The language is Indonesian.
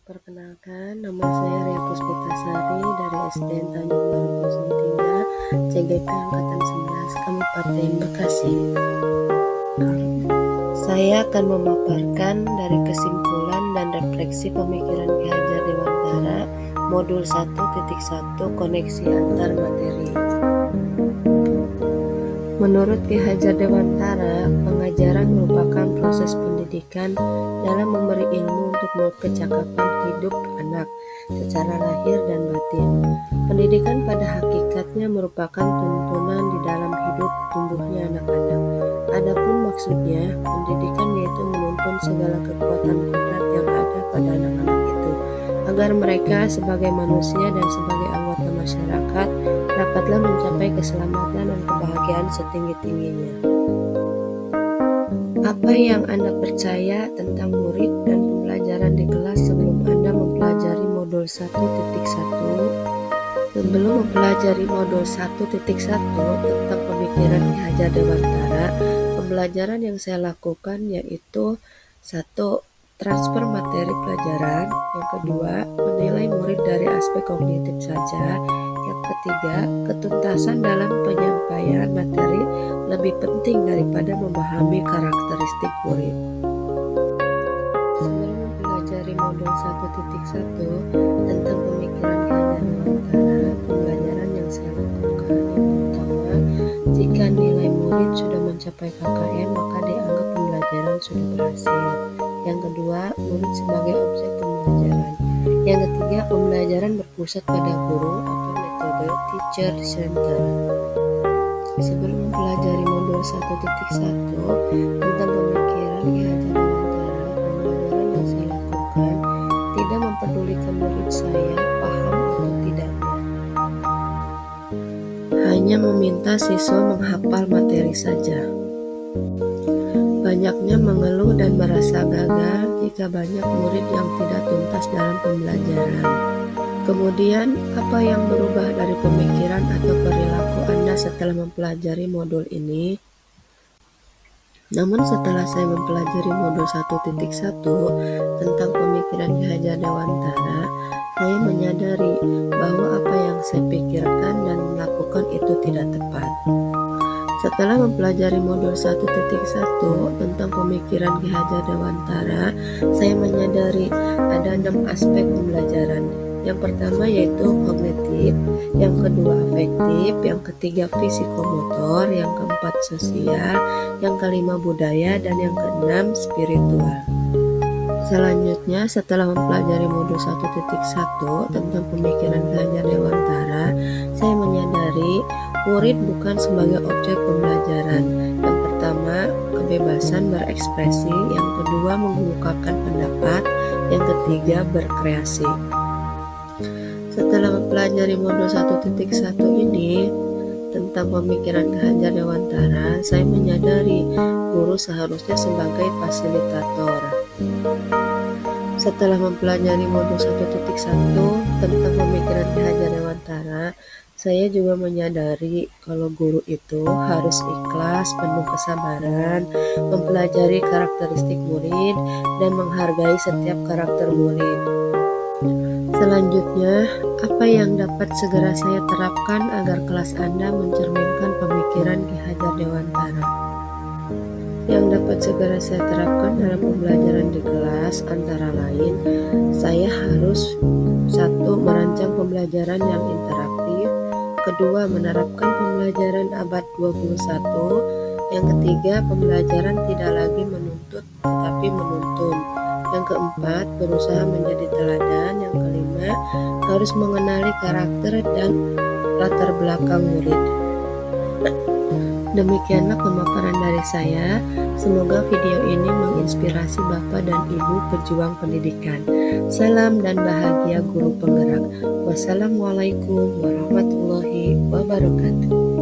Perkenalkan, nama saya Ria Puspitasari dari SDN Tanjung Baru 03, CGP Angkatan 11, Kabupaten Bekasi. Saya akan memaparkan dari kesimpulan dan refleksi pemikiran Ki Hajar Dewantara, Modul 1.1 Koneksi Antar Materi. Menurut Ki Hajar Dewantara, pengajaran merupakan proses pendidikan dalam memberi ilmu untuk kecakapan hidup anak secara lahir dan batin. Pendidikan pada hakikatnya merupakan tuntunan di dalam hidup tumbuhnya anak-anak. Adapun maksudnya, pendidikan yaitu menuntun segala kekuatan kodrat yang ada pada anak-anak itu, agar mereka sebagai manusia dan sebagai anggota masyarakat dapatlah mencapai keselamatan dan kebahagiaan setinggi-tingginya. Apa yang Anda percaya tentang murid dan pembelajaran di kelas sebelum Anda mempelajari modul 1.1? Sebelum mempelajari modul 1.1 tentang pemikiran Ki Hajar Dewantara, pembelajaran yang saya lakukan yaitu 1. Transfer materi pelajaran. Yang kedua, menilai murid dari aspek kognitif saja. Yang ketiga, ketuntasan dalam penyampaian materi lebih penting daripada memahami karakteristik murid. Sebelum mempelajari modul 1.1 tentang pemikiran Ki Hajar Dewantara, pembelajaran yang saya lakukan yang pertama, jika nilai murid sudah mencapai KKM, maka dianggap pembelajaran sudah berhasil. Yang kedua, murid sebagai objek pembelajaran. Yang ketiga, pembelajaran berpusat pada guru atau metode teacher center. Sebelum mempelajari modul 1.1 tentang pemikiran Ki Hajar Dewantara, pembelajaran yang saya lakukan tidak mempedulikan murid saya paham atau tidaknya. Hanya meminta siswa menghafal materi saja. Banyaknya mengeluh dan merasa gagal jika banyak murid yang tidak tuntas dalam pembelajaran. Kemudian, apa yang berubah dari pemikiran atau perilaku Anda setelah mempelajari modul ini? Namun setelah saya mempelajari modul 1.1 tentang pemikiran Ki Hajar Dewantara, saya menyadari bahwa apa yang saya pikirkan dan lakukan itu tidak tepat. Setelah mempelajari modul 1.1 tentang pemikiran Ki Hajar Dewantara, saya menyadari ada 6 aspek pembelajaran. Yang pertama yaitu kognitif, yang kedua afektif, yang ketiga psikomotor, yang keempat sosial, yang kelima budaya, dan yang keenam spiritual. Selanjutnya, setelah mempelajari modul 1.1 tentang pemikiran Ki Hajar Dewantara, saya menyadari murid bukan sebagai objek pembelajaran. Yang pertama, kebebasan berekspresi, yang kedua mengungkapkan pendapat, yang ketiga berkreasi. Setelah mempelajari modul 1.1 ini tentang pemikiran Ki Hajar Dewantara, saya menyadari guru seharusnya sebagai fasilitator. Setelah mempelajari modul 1.1 tentang pemikiran Ki Hajar Dewantara, saya juga menyadari kalau guru itu harus ikhlas, penuh kesabaran, mempelajari karakteristik murid, dan menghargai setiap karakter murid. Selanjutnya, apa yang dapat segera saya terapkan agar kelas Anda mencerminkan pemikiran Ki Hajar Dewantara? Yang dapat segera saya terapkan dalam pembelajaran di kelas antara lain, saya harus 1. Merancang pembelajaran yang interaktif, kedua, menerapkan pembelajaran abad 21, yang ketiga, pembelajaran tidak lagi menuntut tetapi menuntun, yang keempat, berusaha menjadi teladan, yang kelima, harus mengenali karakter dan latar belakang murid. Demikianlah pemaparan dari saya. Semoga video ini menginspirasi Bapak dan Ibu pejuang pendidikan. Salam dan bahagia guru penggerak. Wassalamualaikum warahmatullahi wabarakatuh.